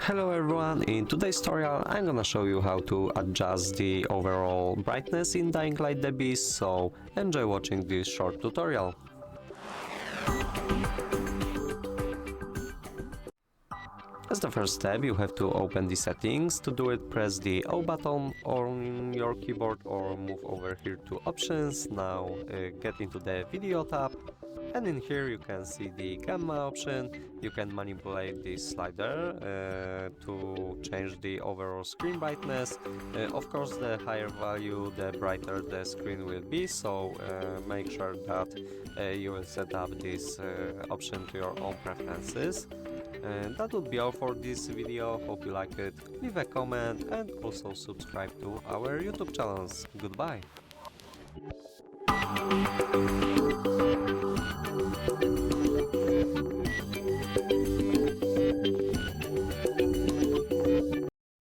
Hello everyone, in today's tutorial I'm gonna show you how to adjust the overall brightness in Dying Light The Beast, so enjoy watching this short tutorial. As the first step, you have to open the settings. To do it, press the O button on your keyboard or move over here to options. Now get into the video tab, and in here you can see the gamma option. You can manipulate this slider to change the overall screen brightness. Of course, the higher value, the brighter the screen will be, so make sure that you will set up this option to your own preferences. And that would be all for this video. Hope you liked it. Leave a comment and also subscribe to our YouTube channels. Goodbye.